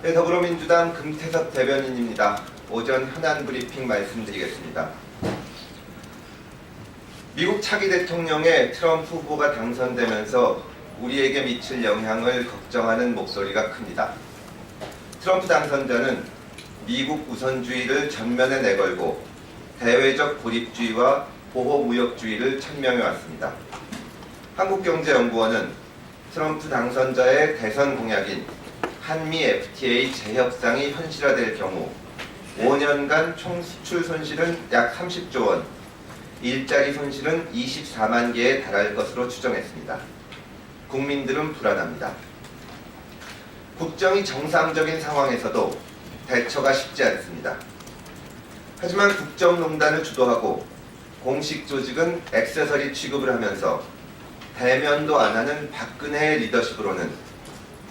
네, 더불어민주당 금태섭 대변인입니다. 오전 현안 브리핑 말씀드리겠습니다. 미국 차기 대통령의 트럼프 후보가 당선되면서 우리에게 미칠 영향을 걱정하는 목소리가 큽니다. 트럼프 당선자는 미국 우선주의를 전면에 내걸고 대외적 고립주의와 보호무역주의를 천명해왔습니다. 한국경제연구원은 트럼프 당선자의 대선 공약인 한미 FTA 재협상이 현실화될 경우 5년간 총 수출 손실은 약 30조 원, 일자리 손실은 24만 개에 달할 것으로 추정했습니다. 국민들은 불안합니다. 국정이 정상적인 상황에서도 대처가 쉽지 않습니다. 하지만 국정농단을 주도하고 공식 조직은 액세서리 취급을 하면서 대면도 안 하는 박근혜의 리더십으로는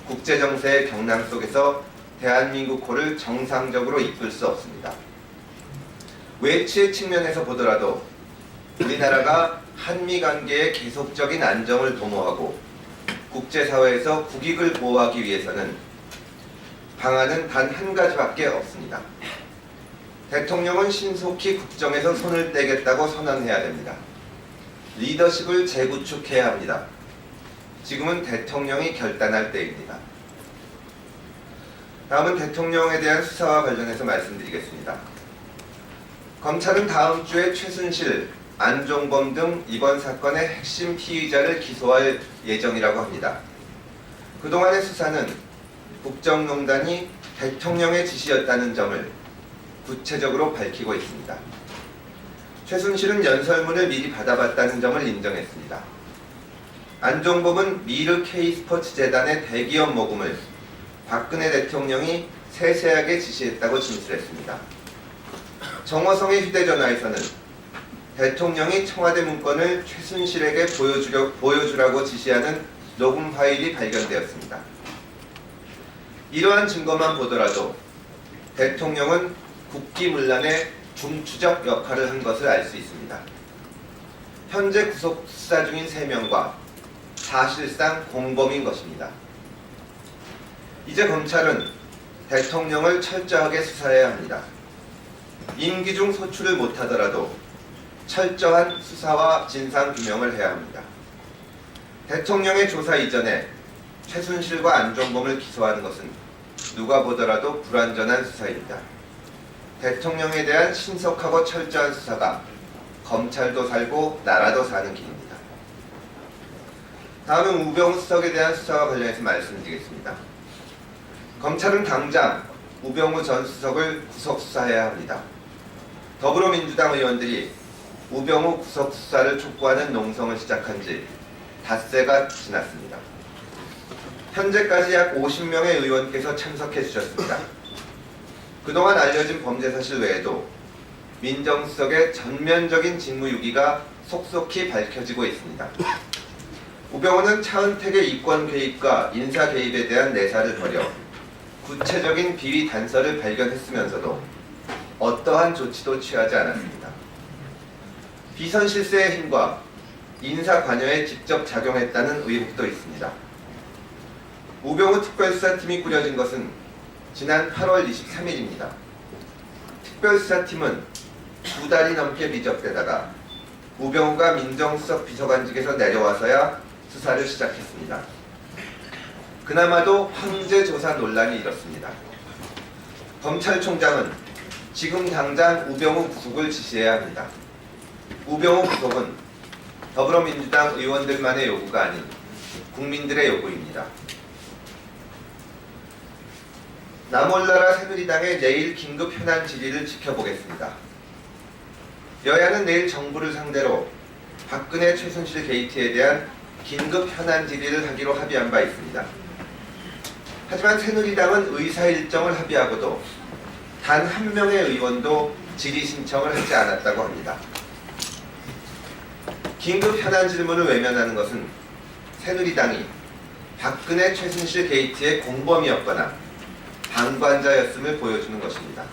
국제정세의 경랑 속에서 대한민국호를 정상적으로 이끌 수 없습니다. 외치의 측면에서 보더라도 우리나라가 한미관계의 계속적인 안정을 도모하고 국제사회에서 국익을 보호하기 위해서는 방안은 단 한 가지밖에 없습니다. 대통령은 신속히 국정에서 손을 떼겠다고 선언해야 됩니다. 리더십을 재구축해야 합니다. 지금은 대통령이 결단할 때입니다. 다음은 대통령에 대한 수사와 관련해서 말씀드리겠습니다. 검찰은 다음 주에 최순실, 안종범 등 이번 사건의 핵심 피의자를 기소할 예정이라고 합니다. 그동안의 수사는 국정농단이 대통령의 지시였다는 점을 구체적으로 밝히고 있습니다. 최순실은 연설문을 미리 받아봤다는 점을 인정했습니다. 안종범은 미르 K스포츠 재단의 대기업 모금을 박근혜 대통령이 세세하게 지시했다고 진술했습니다. 정호성의 휴대전화에서는 대통령이 청와대 문건을 최순실에게 보여주라고 지시하는 녹음 파일이 발견되었습니다. 이러한 증거만 보더라도 대통령은 국기문란의 중추적 역할을 한 것을 알 수 있습니다. 현재 구속 수사 중인 3명과 사실상 공범인 것입니다. 이제 검찰은 대통령을 철저하게 수사해야 합니다. 임기 중 소출을 못하더라도 철저한 수사와 진상규명을 해야 합니다. 대통령의 조사 이전에 최순실과 안종범을 기소하는 것은 누가 보더라도 불완전한 수사입니다. 대통령에 대한 신속하고 철저한 수사가 검찰도 살고 나라도 사는 길입니다. 다음은 우병우 수석에 대한 수사와 관련해서 말씀드리겠습니다. 검찰은 당장 우병우 전 수석을 구속 수사해야 합니다. 더불어민주당 의원들이 우병우 구속 수사를 촉구하는 농성을 시작한 지 닷새가 지났습니다. 현재까지 약 50명의 의원께서 참석해 주셨습니다. 그동안 알려진 범죄 사실 외에도 민정수석의 전면적인 직무유기가 속속히 밝혀지고 있습니다. 우병우는 차은택의 이권 개입과 인사 개입에 대한 내사를 벌여 구체적인 비위 단서를 발견했으면서도 어떠한 조치도 취하지 않았습니다. 비선 실세의 힘과 인사 관여에 직접 작용했다는 의혹도 있습니다. 우병우 특별수사팀이 꾸려진 것은 지난 8월 23일입니다. 특별수사팀은 2달이 넘게 미적되다가 우병우가 민정수석 비서관직에서 내려와서야 수사를 시작했습니다. 그나마도 황제 조사 논란이 일었습니다. 검찰총장은 지금 당장 우병우 구속을 지시해야 합니다. 우병우 구속은 더불어민주당 의원들만의 요구가 아닌 국민들의 요구입니다. 나몰라라 새누리당의 내일 긴급 현안 질의를 지켜보겠습니다. 여야는 내일 정부를 상대로 박근혜 최순실 게이트에 대한 긴급 현안 질의를 하기로 합의한 바 있습니다. 하지만 새누리당은 의사 일정을 합의하고도 단 한 명의 의원도 질의 신청을 하지 않았다고 합니다. 긴급 현안 질문을 외면하는 것은 새누리당이 박근혜 최순실 게이트의 공범이었거나 방관자였음을 보여주는 것입니다.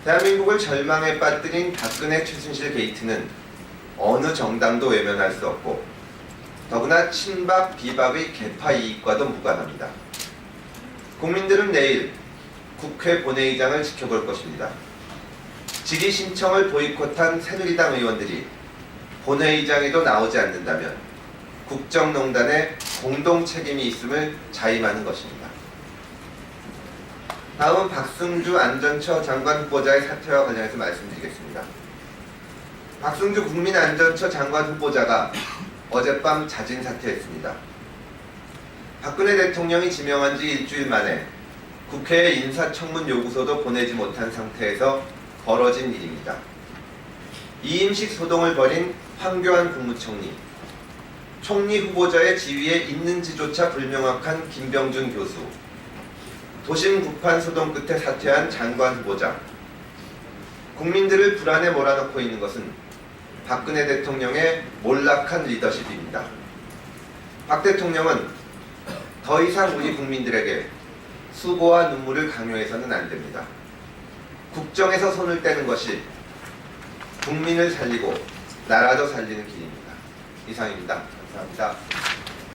대한민국을 절망에 빠뜨린 박근혜 최순실 게이트는 어느 정당도 외면할 수 없고 더구나 친박 비박의 개파 이익과도 무관합니다. 국민들은 내일 국회 본회의장을 지켜볼 것입니다. 질의 신청을 보이콧한 새누리당 의원들이 본회의장에도 나오지 않는다면 국정농단에 공동 책임이 있음을 자임하는 것입니다. 다음은 박승주 안전처 장관 후보자의 사퇴와 관련해서 말씀드리겠습니다. 박승주 국민안전처 장관 후보자가 어젯밤 자진 사퇴했습니다. 박근혜 대통령이 지명한 지 일주일 만에 국회에 인사청문 요구서도 보내지 못한 상태에서 벌어진 일입니다. 이임식 소동을 벌인 황교안 국무총리, 총리 후보자의 지위에 있는지조차 불명확한 김병준 교수, 도심 구판 소동 끝에 사퇴한 장관 후보자, 국민들을 불안에 몰아넣고 있는 것은 박근혜 대통령의 몰락한 리더십입니다. 박 대통령은 더 이상 우리 국민들에게 수고와 눈물을 강요해서는 안 됩니다. 국정에서 손을 떼는 것이 국민을 살리고 나라도 살리는 길입니다. 이상입니다. 감사합니다.